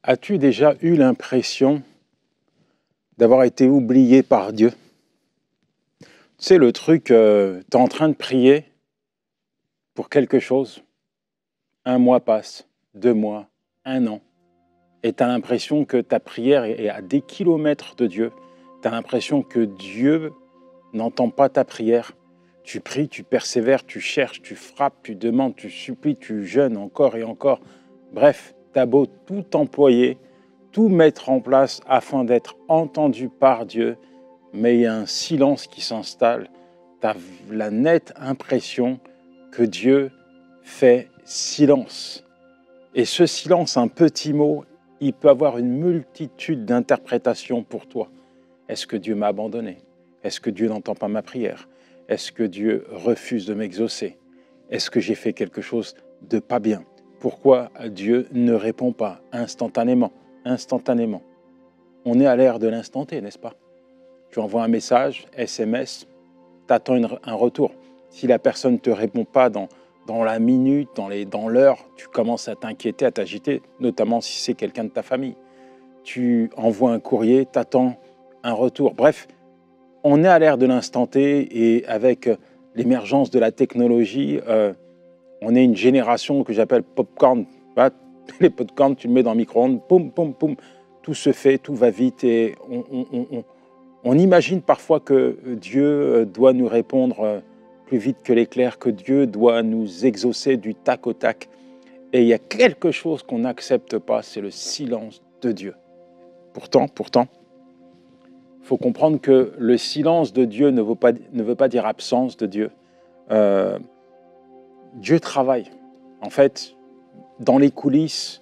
As-tu déjà eu l'impression d'avoir été oublié par Dieu? Tu sais, le truc, tu es en train de prier pour quelque chose, un mois passe, 2 mois, un an, et tu as l'impression que ta prière est à des kilomètres de Dieu. Tu as l'impression que Dieu n'entend pas ta prière. Tu pries, tu persévères, tu cherches, tu frappes, tu demandes, tu supplies, tu jeûnes encore et encore. Bref, tu as beau tout employer, tout mettre en place afin d'être entendu par Dieu, mais il y a un silence qui s'installe. Tu as la nette impression que Dieu fait silence. Et ce silence, un petit mot, il peut avoir une multitude d'interprétations pour toi. Est-ce que Dieu m'a abandonné? Est-ce que Dieu n'entend pas ma prière? Est-ce que Dieu refuse de m'exaucer? Est-ce que j'ai fait quelque chose de pas bien? Pourquoi Dieu ne répond pas instantanément? On est à l'ère de l'instant T, n'est-ce pas? Tu envoies un message, SMS, tu attends un retour. Si la personne ne te répond pas dans la minute, dans l'heure, tu commences à t'inquiéter, à t'agiter, notamment si c'est quelqu'un de ta famille. Tu envoies un courrier, tu attends un retour. Bref, on est à l'ère de l'instant T et avec l'émergence de la technologie, on est une génération que j'appelle popcorn. Les popcorn, tu le mets dans le micro-ondes, poum, poum, poum, tout se fait, tout va vite et on imagine parfois que Dieu doit nous répondre plus vite que l'éclair, que Dieu doit nous exaucer du tac au tac. Et il y a quelque chose qu'on n'accepte pas, c'est le silence de Dieu. Pourtant, il faut comprendre que le silence de Dieu ne veut pas dire absence de Dieu. Dieu travaille. En fait, dans les coulisses,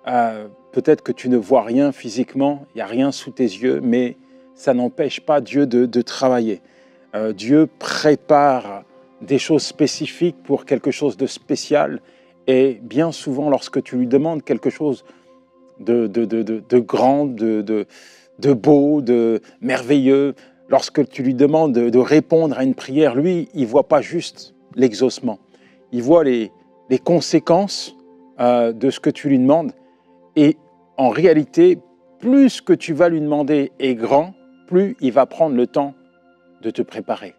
peut-être que tu ne vois rien physiquement, il n'y a rien sous tes yeux, mais ça n'empêche pas Dieu de travailler. Dieu prépare des choses spécifiques pour quelque chose de spécial et bien souvent, lorsque tu lui demandes quelque chose de grand, de beau, de merveilleux, lorsque tu lui demandes de répondre à une prière, lui, il ne voit pas juste l'exaucement. Il voit les conséquences de ce que tu lui demandes. Et en réalité, plus ce que tu vas lui demander est grand, plus il va prendre le temps de te préparer.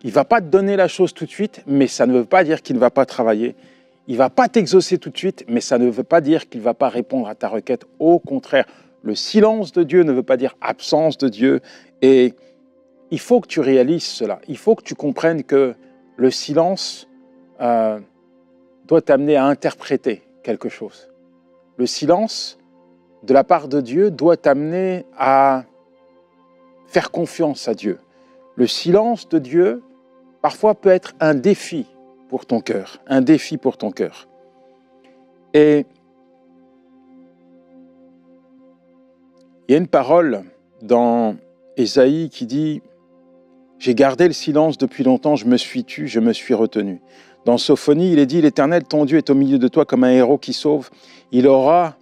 Il ne va pas te donner la chose tout de suite, mais ça ne veut pas dire qu'il ne va pas travailler. Il ne va pas t'exaucer tout de suite, mais ça ne veut pas dire qu'il ne va pas répondre à ta requête. Au contraire, le silence de Dieu ne veut pas dire absence de Dieu. Et il faut que tu réalises cela. Il faut que tu comprennes que le silence doit t'amener à interpréter quelque chose. Le silence, de la part de Dieu, doit t'amener à faire confiance à Dieu. Le silence de Dieu, parfois, peut être un défi pour ton cœur. Un défi pour ton cœur. Et il y a une parole dans Ésaïe qui dit « J'ai gardé le silence depuis longtemps, je me suis tu, je me suis retenu. » Dans Sophonie, il est dit « L'Éternel, ton Dieu, est au milieu de toi comme un héros qui sauve. Il aura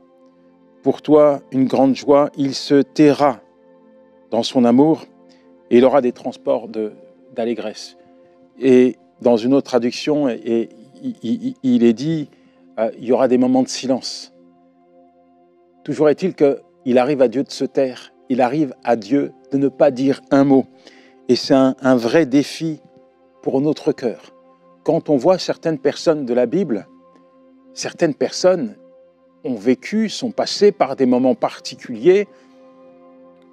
pour toi une grande joie, il se taira dans son amour et il aura des transports d'allégresse. » Et dans une autre traduction, il est dit il y aura des moments de silence. Toujours est-il qu'il arrive à Dieu de se taire, il arrive à Dieu de ne pas dire un mot. Et c'est un vrai défi pour notre cœur. Quand on voit certaines personnes de la Bible, certaines personnes ont vécu, sont passées par des moments particuliers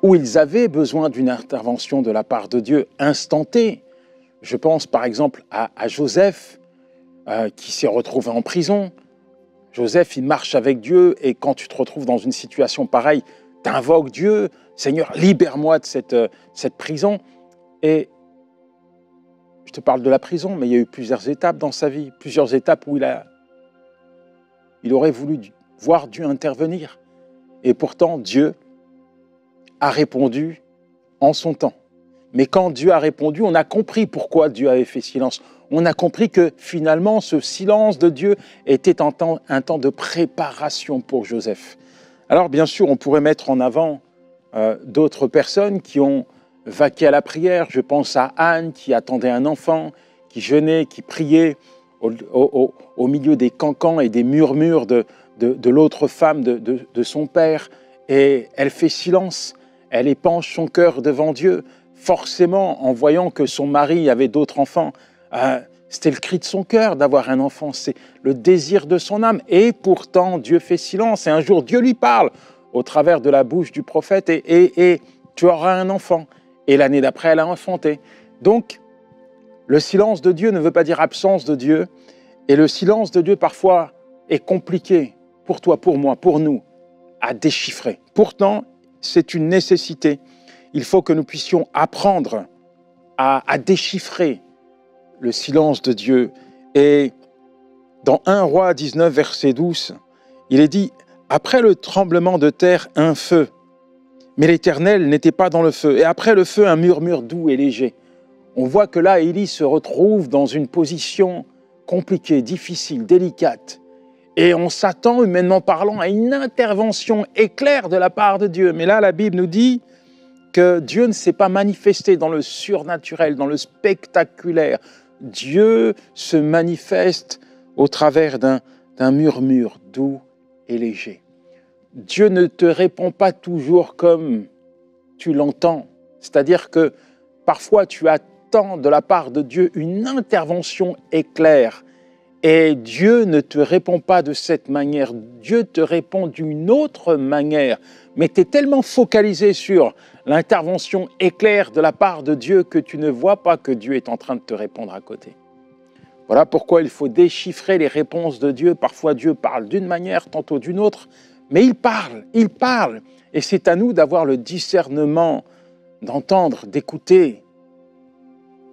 où ils avaient besoin d'une intervention de la part de Dieu instantanée. Je pense par exemple à Joseph qui s'est retrouvé en prison. Joseph, il marche avec Dieu et quand tu te retrouves dans une situation pareille, tu invoques Dieu, Seigneur, libère-moi de cette prison. Et je te parle de la prison, mais il y a eu plusieurs étapes dans sa vie, plusieurs étapes où il aurait voulu voir Dieu intervenir. Et pourtant, Dieu a répondu en son temps. Mais quand Dieu a répondu, on a compris pourquoi Dieu avait fait silence. On a compris que finalement, ce silence de Dieu était un temps de préparation pour Joseph. Alors bien sûr, on pourrait mettre en avant d'autres personnes qui ont vaqué à la prière. Je pense à Anne qui attendait un enfant, qui jeûnait, qui priait au milieu des cancans et des murmures de de l'autre femme de son père, et elle fait silence, elle épanche son cœur devant Dieu. Forcément, en voyant que son mari avait d'autres enfants, c'était le cri de son cœur d'avoir un enfant, c'est le désir de son âme. Et pourtant, Dieu fait silence. Et un jour, Dieu lui parle au travers de la bouche du prophète, et tu auras un enfant. Et l'année d'après, elle a enfanté. Donc, le silence de Dieu ne veut pas dire absence de Dieu. Et le silence de Dieu, parfois, est compliqué pour toi, pour moi, pour nous, à déchiffrer. Pourtant, c'est une nécessité. Il faut que nous puissions apprendre à déchiffrer le silence de Dieu. Et dans 1 Roi 19, verset 12, il est dit « Après le tremblement de terre, un feu, mais l'Éternel n'était pas dans le feu. Et après le feu, un murmure doux et léger. » On voit que là, Élie se retrouve dans une position compliquée, difficile, délicate. Et on s'attend, humainement parlant, à une intervention éclair de la part de Dieu. Mais là, la Bible nous dit que Dieu ne s'est pas manifesté dans le surnaturel, dans le spectaculaire. Dieu se manifeste au travers d'un murmure doux et léger. Dieu ne te répond pas toujours comme tu l'entends. C'est-à-dire que parfois tu attends de la part de Dieu une intervention éclair. Et Dieu ne te répond pas de cette manière. Dieu te répond d'une autre manière. Mais tu es tellement focalisé sur l'intervention éclair de la part de Dieu que tu ne vois pas que Dieu est en train de te répondre à côté. Voilà pourquoi il faut déchiffrer les réponses de Dieu. Parfois Dieu parle d'une manière, tantôt d'une autre. Mais il parle. Et c'est à nous d'avoir le discernement, d'entendre, d'écouter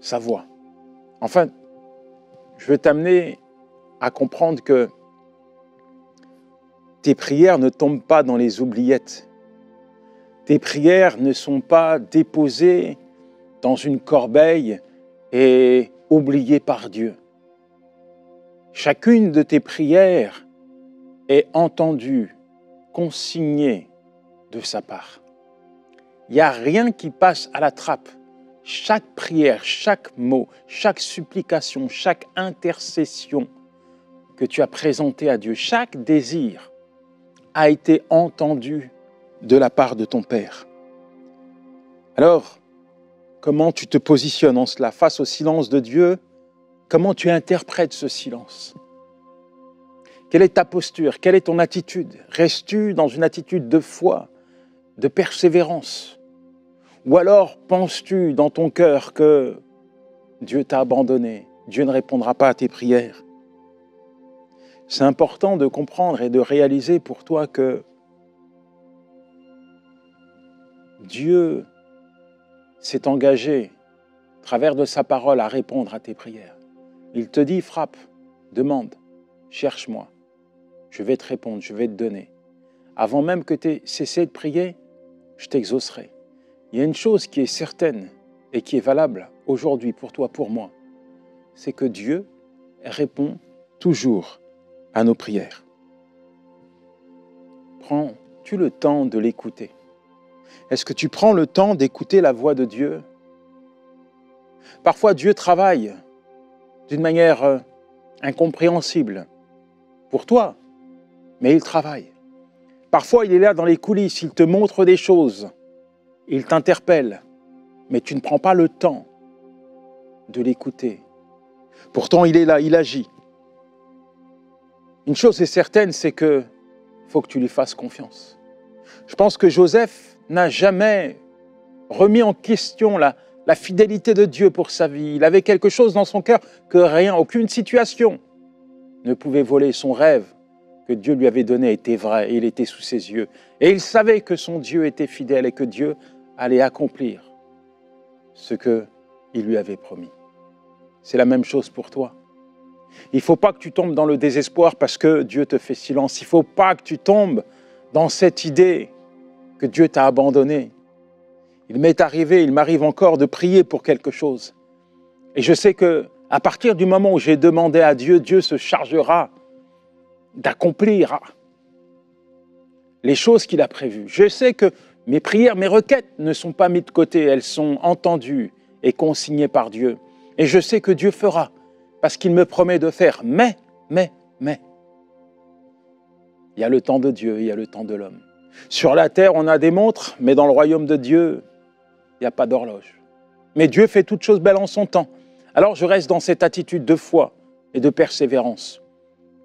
sa voix. Enfin, je veux t'amener à comprendre que tes prières ne tombent pas dans les oubliettes. Tes prières ne sont pas déposées dans une corbeille et oubliées par Dieu. Chacune de tes prières est entendue, consignée de sa part. Il n'y a rien qui passe à la trappe. Chaque prière, chaque mot, chaque supplication, chaque intercession que tu as présentée à Dieu, chaque désir a été entendu de la part de ton Père. Alors, comment tu te positionnes en cela face au silence de Dieu? Comment tu interprètes ce silence? Quelle est ta posture? Quelle est ton attitude? Restes-tu dans une attitude de foi, de persévérance? Ou alors penses-tu dans ton cœur que Dieu t'a abandonné, Dieu ne répondra pas à tes prières? C'est important de comprendre et de réaliser pour toi que Dieu s'est engagé, à travers de sa parole, à répondre à tes prières. Il te dit, frappe, demande, cherche-moi, je vais te répondre, je vais te donner. Avant même que tu aies cessé de prier, je t'exaucerai. Il y a une chose qui est certaine et qui est valable aujourd'hui pour toi, pour moi, c'est que Dieu répond toujours à nos prières. Prends-tu le temps de l'écouter? Est-ce que tu prends le temps d'écouter la voix de Dieu? Parfois, Dieu travaille d'une manière incompréhensible pour toi, mais il travaille. Parfois, il est là dans les coulisses, il te montre des choses, il t'interpelle, mais tu ne prends pas le temps de l'écouter. Pourtant, il est là, il agit. Une chose est certaine, c'est qu'il faut que tu lui fasses confiance. Je pense que Joseph n'a jamais remis en question la fidélité de Dieu pour sa vie. Il avait quelque chose dans son cœur que rien, aucune situation ne pouvait voler. Son rêve que Dieu lui avait donné était vrai et il était sous ses yeux. Et il savait que son Dieu était fidèle et que Dieu allait accomplir ce qu'il lui avait promis. C'est la même chose pour toi. Il ne faut pas que tu tombes dans le désespoir parce que Dieu te fait silence. Il ne faut pas que tu tombes dans cette idée que Dieu t'a abandonné. Il m'arrive encore de prier pour quelque chose. Et je sais qu'à partir du moment où j'ai demandé à Dieu, Dieu se chargera d'accomplir les choses qu'il a prévues. Je sais que mes prières, mes requêtes ne sont pas mises de côté, elles sont entendues et consignées par Dieu. Et je sais que Dieu fera, parce qu'il me promet de faire. Mais, Il y a le temps de Dieu, il y a le temps de l'homme. Sur la terre, on a des montres, mais dans le royaume de Dieu, il n'y a pas d'horloge. Mais Dieu fait toutes choses belles en son temps. Alors je reste dans cette attitude de foi et de persévérance.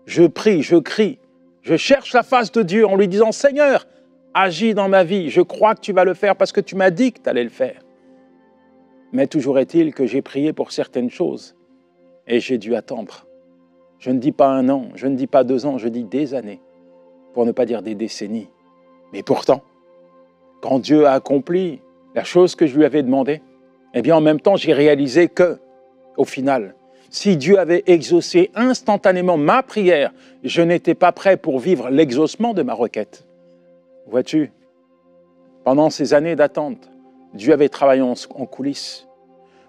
Je prie, je crie, je cherche la face de Dieu en lui disant « Seigneur, agis dans ma vie, je crois que tu vas le faire parce que tu m'as dit que tu allais le faire. » Mais toujours est-il que j'ai prié pour certaines choses et j'ai dû attendre. Je ne dis pas 1 an, je ne dis pas 2 ans, je dis des années, pour ne pas dire des décennies. Mais pourtant, quand Dieu a accompli la chose que je lui avais demandée, eh bien en même temps j'ai réalisé que, au final, si Dieu avait exaucé instantanément ma prière, je n'étais pas prêt pour vivre l'exaucement de ma requête. Vois-tu, pendant ces années d'attente, Dieu avait travaillé en coulisses.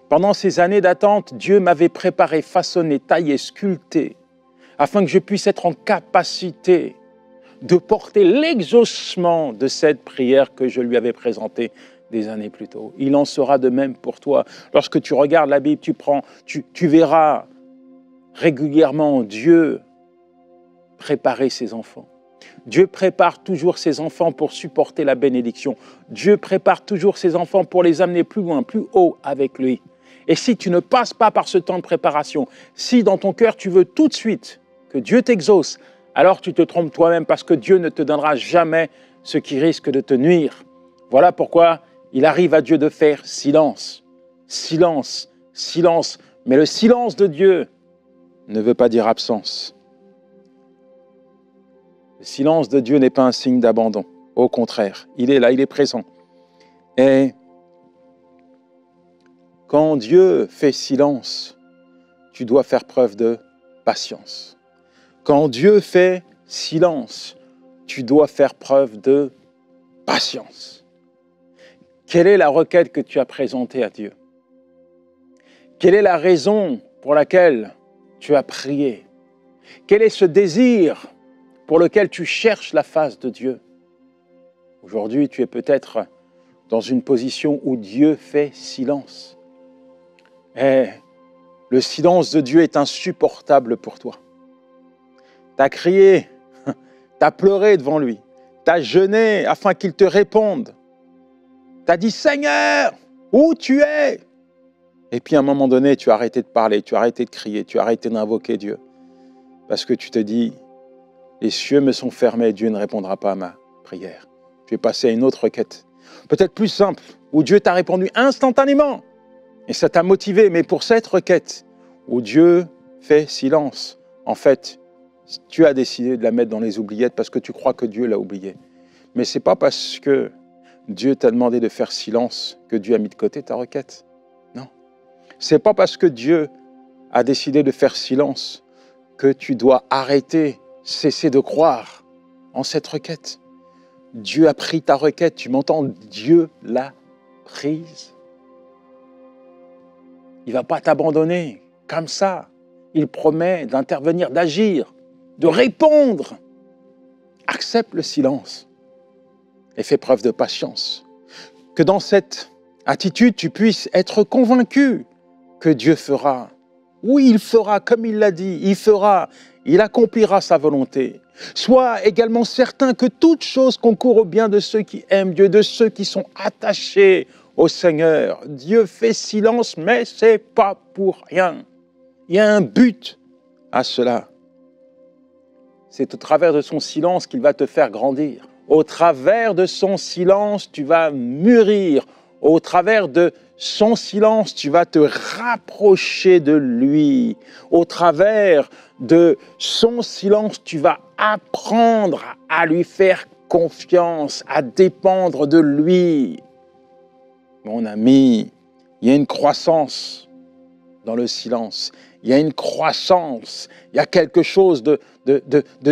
Pendant ces années d'attente, Dieu m'avait préparé, façonné, taillé, sculpté, afin que je puisse être en capacité de porter l'exaucement de cette prière que je lui avais présentée des années plus tôt. Il en sera de même pour toi. Lorsque tu regardes la Bible, tu verras régulièrement Dieu préparer ses enfants. Dieu prépare toujours ses enfants pour supporter la bénédiction. Dieu prépare toujours ses enfants pour les amener plus loin, plus haut avec lui. Et si tu ne passes pas par ce temps de préparation, si dans ton cœur tu veux tout de suite que Dieu t'exauce, alors tu te trompes toi-même parce que Dieu ne te donnera jamais ce qui risque de te nuire. Voilà pourquoi il arrive à Dieu de faire silence. Silence, silence. Mais le silence de Dieu ne veut pas dire absence. Le silence de Dieu n'est pas un signe d'abandon. Au contraire, il est là, il est présent. Et quand Dieu fait silence, tu dois faire preuve de patience. Quand Dieu fait silence, tu dois faire preuve de patience. Quelle est la requête que tu as présentée à Dieu? Quelle est la raison pour laquelle tu as prié? Quel est ce désir pour lequel tu cherches la face de Dieu? Aujourd'hui, tu es peut-être dans une position où Dieu fait silence. Et le silence de Dieu est insupportable pour toi. Tu as crié, tu as pleuré devant lui, tu as jeûné afin qu'il te réponde. Tu as dit « Seigneur, où tu es ?» Et puis à un moment donné, tu as arrêté de parler, tu as arrêté de crier, tu as arrêté d'invoquer Dieu. Parce que tu te dis « Les cieux me sont fermés, Dieu ne répondra pas à ma prière. » Je vais passer à une autre requête, peut-être plus simple, où Dieu t'a répondu instantanément. Et ça t'a motivé, mais pour cette requête, où Dieu fait silence, en fait, tu as décidé de la mettre dans les oubliettes parce que tu crois que Dieu l'a oubliée. Mais ce n'est pas parce que Dieu t'a demandé de faire silence que Dieu a mis de côté ta requête. Non. Ce n'est pas parce que Dieu a décidé de faire silence que tu dois arrêter, cesser de croire en cette requête. Dieu a pris ta requête, tu m'entends? Dieu l'a prise. Il ne va pas t'abandonner comme ça. Il promet d'intervenir, d'agir, de répondre. Accepte le silence et fais preuve de patience. Que dans cette attitude, tu puisses être convaincu que Dieu fera. Oui, il fera comme il l'a dit, il fera, il accomplira sa volonté. Sois également certain que toute chose concourt au bien de ceux qui aiment Dieu, de ceux qui sont attachés au Seigneur. Dieu fait silence, mais ce n'est pas pour rien. Il y a un but à cela. C'est au travers de son silence qu'il va te faire grandir. Au travers de son silence, tu vas mûrir. Au travers de son silence, tu vas te rapprocher de lui. Au travers de son silence, tu vas apprendre à lui faire confiance, à dépendre de lui. Mon ami, il y a une croissance dans le silence. Il y a une croissance. Il y a quelque chose de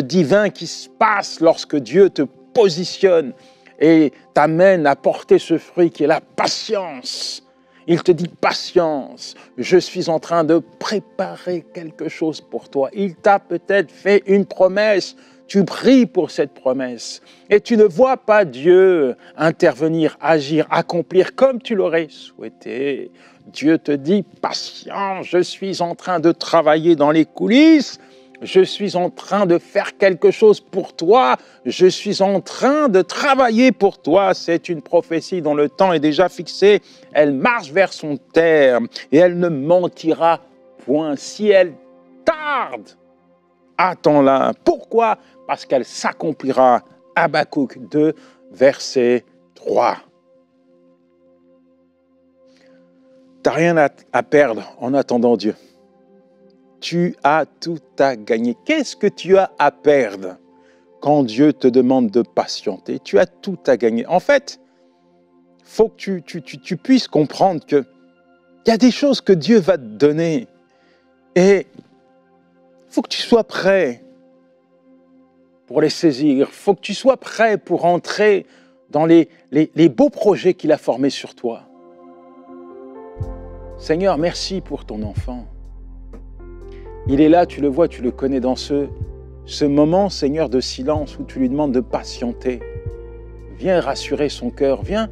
divin qui se passe lorsque Dieu te positionne et t'amène à porter ce fruit qui est la patience. Il te dit patience, je suis en train de préparer quelque chose pour toi. Il t'a peut-être fait une promesse, tu pries pour cette promesse et tu ne vois pas Dieu intervenir, agir, accomplir comme tu l'aurais souhaité. Dieu te dit patience, je suis en train de travailler dans les coulisses Je suis en train de faire quelque chose pour toi. Je suis en train de travailler pour toi. C'est une prophétie dont le temps est déjà fixé. Elle marche vers son terme et elle ne mentira point. Si elle tarde, attends-la. Pourquoi? Parce qu'elle s'accomplira. Habakkuk 2, verset 3. Tu n'as rien à perdre en attendant Dieu. Tu as tout à gagner. Qu'est-ce que tu as à perdre quand Dieu te demande de patienter? Tu as tout à gagner. En fait, il faut que tu puisses comprendre qu'il y a des choses que Dieu va te donner. Et il faut que tu sois prêt pour les saisir. Il faut que tu sois prêt pour entrer dans les beaux projets qu'il a formés sur toi. Seigneur, merci pour ton enfant. Il est là, tu le vois, tu le connais dans ce moment, Seigneur, de silence où tu lui demandes de patienter. Viens rassurer son cœur, viens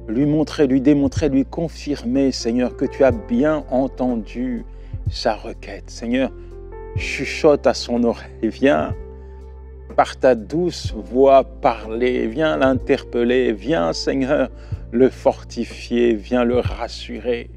lui montrer, lui démontrer, lui confirmer, Seigneur, que tu as bien entendu sa requête. Seigneur, chuchote à son oreille, viens par ta douce voix parler, viens l'interpeller, viens, Seigneur, le fortifier, viens le rassurer.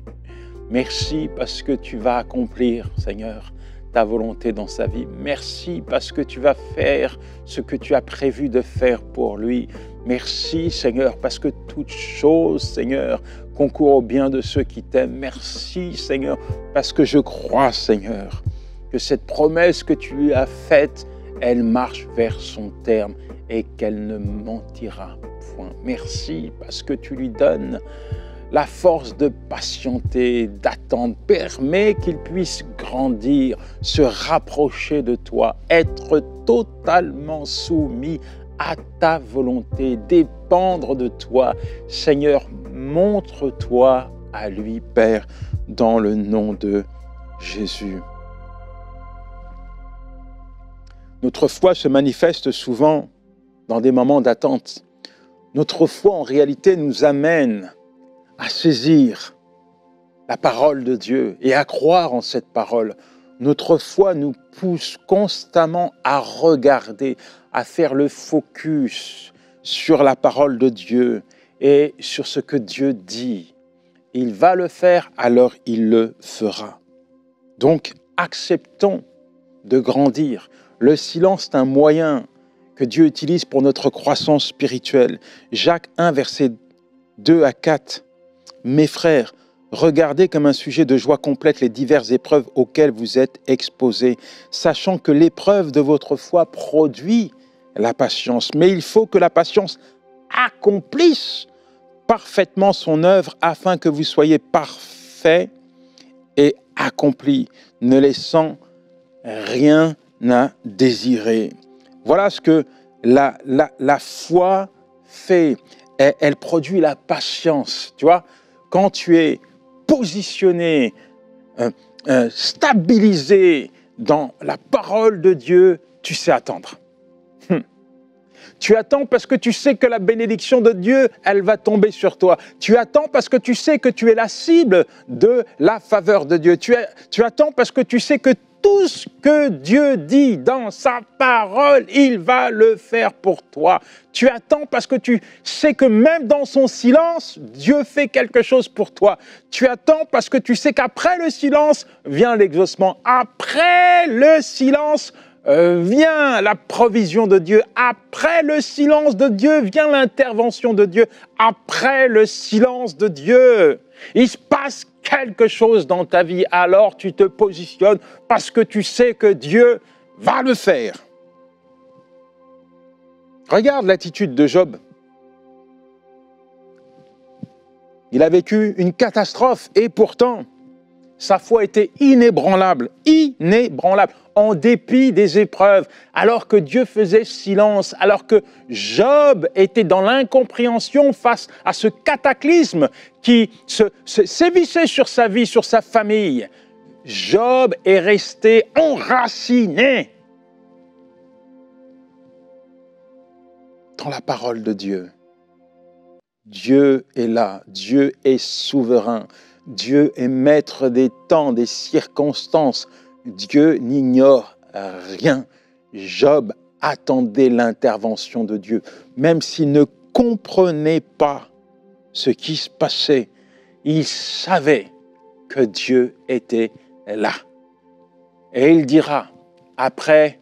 Merci parce que tu vas accomplir, Seigneur, ta volonté dans sa vie. Merci parce que tu vas faire ce que tu as prévu de faire pour lui. Merci, Seigneur, parce que toute chose, Seigneur, concourt au bien de ceux qui t'aiment. Merci, Seigneur, parce que je crois, Seigneur, que cette promesse que tu lui as faite, elle marche vers son terme et qu'elle ne mentira point. Merci parce que tu lui donnes la force de patienter, d'attendre. Permet qu'il puisse grandir, se rapprocher de toi, être totalement soumis à ta volonté, dépendre de toi. Seigneur, montre-toi à lui, Père, dans le nom de Jésus. Notre foi se manifeste souvent dans des moments d'attente. Notre foi, en réalité, nous amène à saisir la parole de Dieu et à croire en cette parole. Notre foi nous pousse constamment à regarder, à faire le focus sur la parole de Dieu et sur ce que Dieu dit. Il va le faire, alors il le fera. Donc, acceptons de grandir. Le silence est un moyen que Dieu utilise pour notre croissance spirituelle. Jacques 1, versets 2 à 4. Mes frères, regardez comme un sujet de joie complète les diverses épreuves auxquelles vous êtes exposés, sachant que l'épreuve de votre foi produit la patience. Mais il faut que la patience accomplisse parfaitement son œuvre afin que vous soyez parfaits et accomplis, ne laissant rien à désirer. Voilà ce que la foi fait. Elle produit la patience, tu vois. Quand tu es positionné, stabilisé dans la parole de Dieu, tu sais attendre. Tu attends parce que tu sais que la bénédiction de Dieu, elle va tomber sur toi. Tu attends parce que tu sais que tu es la cible de la faveur de Dieu. Tu attends parce que tu sais que tout ce que Dieu dit dans sa parole, il va le faire pour toi. Tu attends parce que tu sais que même dans son silence, Dieu fait quelque chose pour toi. Tu attends parce que tu sais qu'après le silence vient l'exaucement. Après le silence vient la provision de Dieu. Après le silence de Dieu vient l'intervention de Dieu. Après le silence de Dieu, il se passe quelque chose dans ta vie, alors tu te positionnes parce que tu sais que Dieu va le faire. Regarde l'attitude de Job. Il a vécu une catastrophe et pourtant, sa foi était inébranlable, en dépit des épreuves, alors que Dieu faisait silence, alors que Job était dans l'incompréhension face à ce cataclysme qui sévissait sur sa vie, sur sa famille. Job est resté enraciné dans la parole de Dieu. Dieu est là, Dieu est souverain, Dieu est maître des temps, des circonstances. Dieu n'ignore rien. Job attendait l'intervention de Dieu. Même s'il ne comprenait pas ce qui se passait, il savait que Dieu était là. Et il dira, après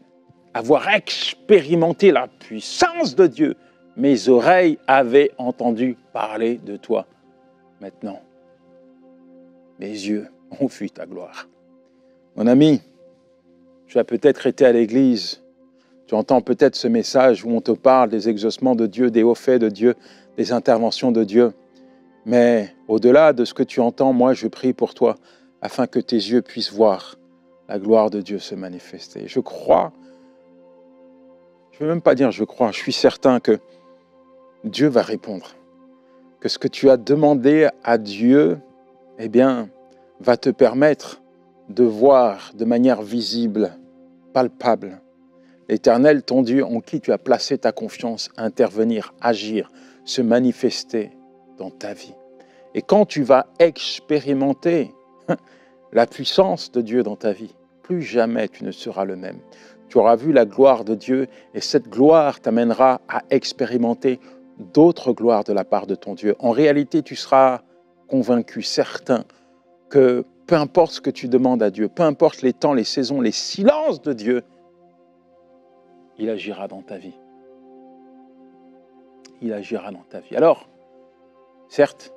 avoir expérimenté la puissance de Dieu, mes oreilles avaient entendu parler de toi. Maintenant, mes yeux ont vu ta gloire. Mon ami, tu as peut-être été à l'église, tu entends peut-être ce message où on te parle des exaucements de Dieu, des hauts faits de Dieu, des interventions de Dieu. Mais au-delà de ce que tu entends, moi je prie pour toi afin que tes yeux puissent voir la gloire de Dieu se manifester. Je crois, je ne veux même pas dire je crois, je suis certain que Dieu va répondre. Que ce que tu as demandé à Dieu, eh bien, va te permettre de voir de manière visible, palpable, l'Éternel, ton Dieu, en qui tu as placé ta confiance, intervenir, agir, se manifester dans ta vie. Et quand tu vas expérimenter la puissance de Dieu dans ta vie, plus jamais tu ne seras le même. Tu auras vu la gloire de Dieu et cette gloire t'amènera à expérimenter d'autres gloires de la part de ton Dieu. En réalité, tu seras convaincu, certain, que peu importe ce que tu demandes à Dieu, peu importe les temps, les saisons, les silences de Dieu, il agira dans ta vie. Il agira dans ta vie. Alors, certes,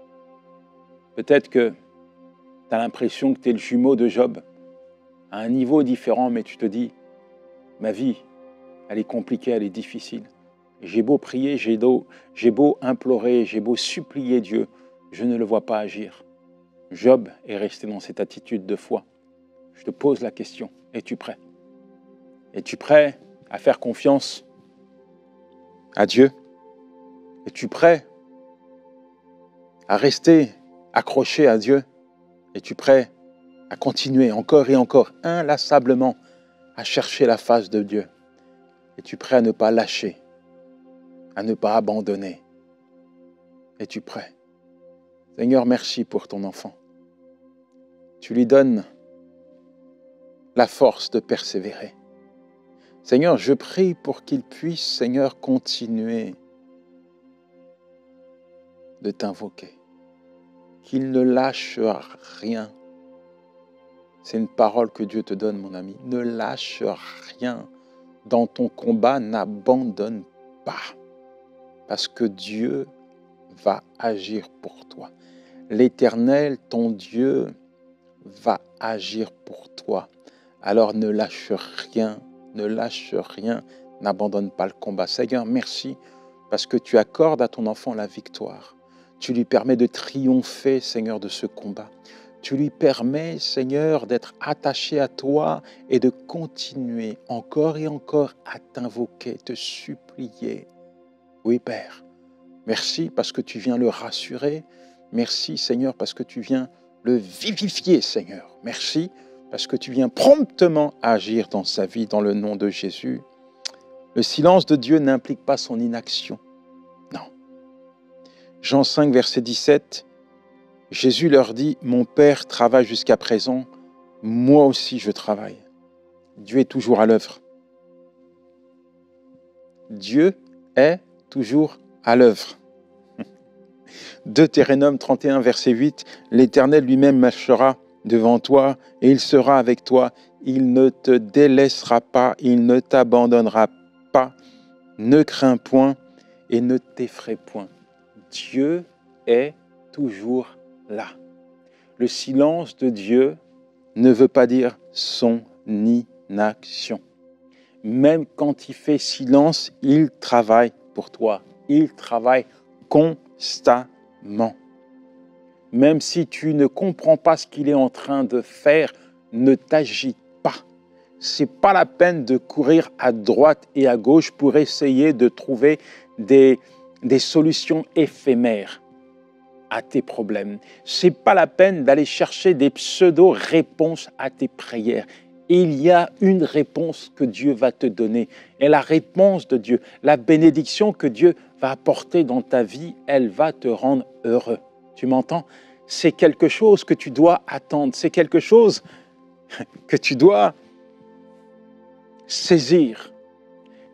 peut-être que tu as l'impression que tu es le jumeau de Job, à un niveau différent, mais tu te dis, ma vie, elle est compliquée, elle est difficile. J'ai beau prier, j'ai beau implorer, j'ai beau supplier Dieu, je ne le vois pas agir. Job est resté dans cette attitude de foi. Je te pose la question, es-tu prêt? Es-tu prêt à faire confiance à Dieu? Es-tu prêt à rester accroché à Dieu? Es-tu prêt à continuer encore et encore, inlassablement, à chercher la face de Dieu? Es-tu prêt à ne pas lâcher, à ne pas abandonner? Es-tu prêt? Seigneur, merci pour ton enfant. Tu lui donnes la force de persévérer. Seigneur, je prie pour qu'il puisse, Seigneur, continuer de t'invoquer. Qu'il ne lâche rien. C'est une parole que Dieu te donne, mon ami. Ne lâche rien. Dans ton combat, n'abandonne pas. Parce que Dieu va agir pour toi. L'Éternel, ton Dieu, va agir pour toi. Alors ne lâche rien, n'abandonne pas le combat. Seigneur, merci parce que tu accordes à ton enfant la victoire. Tu lui permets de triompher, Seigneur, de ce combat. Tu lui permets, Seigneur, d'être attaché à toi et de continuer encore et encore à t'invoquer, te supplier. Oui, Père, merci parce que tu viens le rassurer. Merci, Seigneur, parce que tu viens le vivifier, Seigneur. Merci parce que tu viens promptement agir dans sa vie, dans le nom de Jésus. Le silence de Dieu n'implique pas son inaction. Non. Jean 5, verset 17, Jésus leur dit, « Mon Père travaille jusqu'à présent, moi aussi je travaille. » Dieu est toujours à l'œuvre. Dieu est toujours à l'œuvre. Deutéronome 31, verset 8, « L'Éternel lui-même marchera devant toi et il sera avec toi. Il ne te délaissera pas, il ne t'abandonnera pas. Ne crains point et ne t'effraie point. » Dieu est toujours là. Le silence de Dieu ne veut pas dire son inaction. Même quand il fait silence, il travaille pour toi. Il travaille constamment. Même si tu ne comprends pas ce qu'il est en train de faire, ne t'agite pas. Ce n'est pas la peine de courir à droite et à gauche pour essayer de trouver des solutions éphémères à tes problèmes. Ce n'est pas la peine d'aller chercher des pseudo-réponses à tes prières. Il y a une réponse que Dieu va te donner. Et la réponse de Dieu, la bénédiction que Dieu va apporter dans ta vie, elle va te rendre heureux. Tu m'entends? C'est quelque chose que tu dois attendre. C'est quelque chose que tu dois saisir.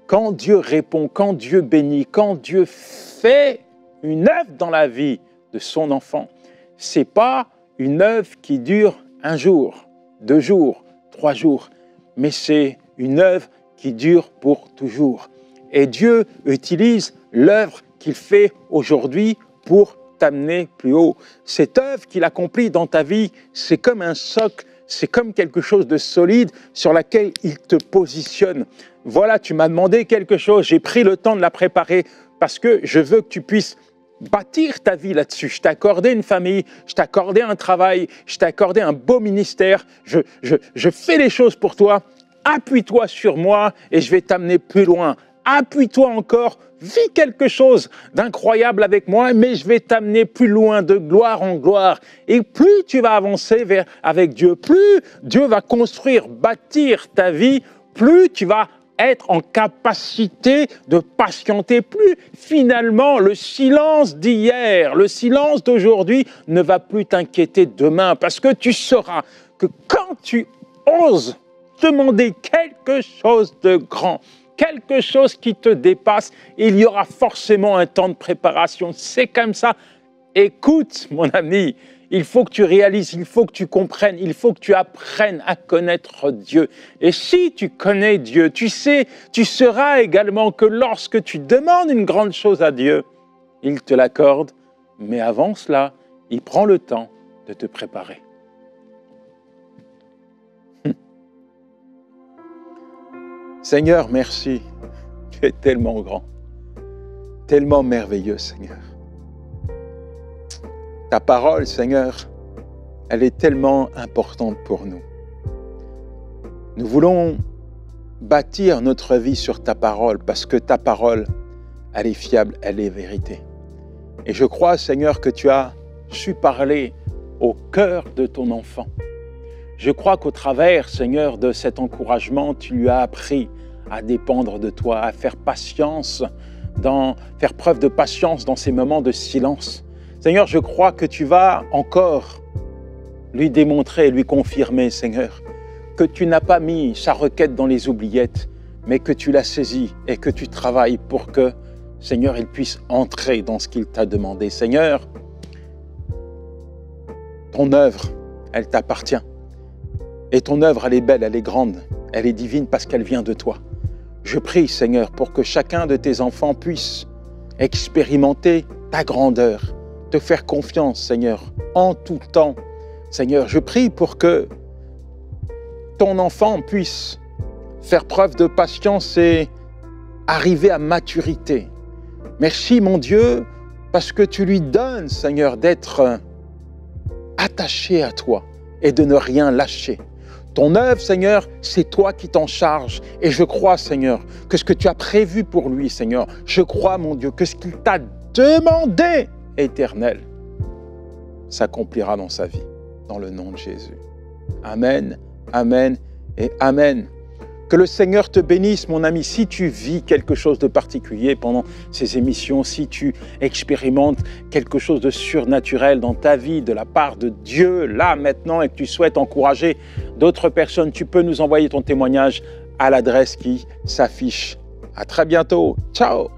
Quand Dieu répond, quand Dieu bénit, quand Dieu fait une œuvre dans la vie de son enfant, ce n'est pas une œuvre qui dure 1 jour, 2 jours, 3 jours, mais c'est une œuvre qui dure pour toujours. Et Dieu utilise l'œuvre qu'il fait aujourd'hui pour t'amener plus haut. Cette œuvre qu'il accomplit dans ta vie, c'est comme un socle, c'est comme quelque chose de solide sur laquelle il te positionne. Voilà, tu m'as demandé quelque chose, j'ai pris le temps de la préparer parce que je veux que tu puisses bâtir ta vie là-dessus. Je t'ai accordé une famille, je t'ai accordé un travail, je t'ai accordé un beau ministère, je fais les choses pour toi. Appuie-toi sur moi et je vais t'amener plus loin. Appuie-toi encore, vis quelque chose d'incroyable avec moi, mais je vais t'amener plus loin, de gloire en gloire. Et plus tu vas avancer avec Dieu, plus Dieu va construire, bâtir ta vie, plus tu vas être en capacité de patienter, plus finalement le silence d'hier, le silence d'aujourd'hui ne va plus t'inquiéter demain, parce que tu sauras que quand tu oses demander quelque chose de grand, quelque chose qui te dépasse, il y aura forcément un temps de préparation. C'est comme ça. Écoute, mon ami, il faut que tu réalises, il faut que tu comprennes, il faut que tu apprennes à connaître Dieu. Et si tu connais Dieu, tu sais, tu sauras également que lorsque tu demandes une grande chose à Dieu, il te l'accorde, mais avant cela, il prend le temps de te préparer. Seigneur, merci. Tu es tellement grand, tellement merveilleux, Seigneur. Ta parole, Seigneur, elle est tellement importante pour nous. Nous voulons bâtir notre vie sur ta parole parce que ta parole, elle est fiable, elle est vérité. Et je crois, Seigneur, que tu as su parler au cœur de ton enfant. Je crois qu'au travers, Seigneur, de cet encouragement, tu lui as appris à dépendre de toi, à faire faire preuve de patience dans ces moments de silence. Seigneur, je crois que tu vas encore lui démontrer et lui confirmer, Seigneur, que tu n'as pas mis sa requête dans les oubliettes, mais que tu l'as saisie et que tu travailles pour que, Seigneur, il puisse entrer dans ce qu'il t'a demandé. Seigneur, ton œuvre, elle t'appartient. Et ton œuvre, elle est belle, elle est grande, elle est divine parce qu'elle vient de toi. Je prie, Seigneur, pour que chacun de tes enfants puisse expérimenter ta grandeur, te faire confiance, Seigneur, en tout temps. Seigneur, je prie pour que ton enfant puisse faire preuve de patience et arriver à maturité. Merci, mon Dieu, parce que tu lui donnes, Seigneur, d'être attaché à toi et de ne rien lâcher. Ton œuvre, Seigneur, c'est toi qui t'en charges. Et je crois, Seigneur, que ce que tu as prévu pour lui, Seigneur, je crois, mon Dieu, que ce qu'il t'a demandé, Éternel, s'accomplira dans sa vie, dans le nom de Jésus. Amen, amen et amen. Que le Seigneur te bénisse, mon ami. Si tu vis quelque chose de particulier pendant ces émissions, si tu expérimentes quelque chose de surnaturel dans ta vie de la part de Dieu, là, maintenant, et que tu souhaites encourager d'autres personnes, tu peux nous envoyer ton témoignage à l'adresse qui s'affiche. À très bientôt. Ciao!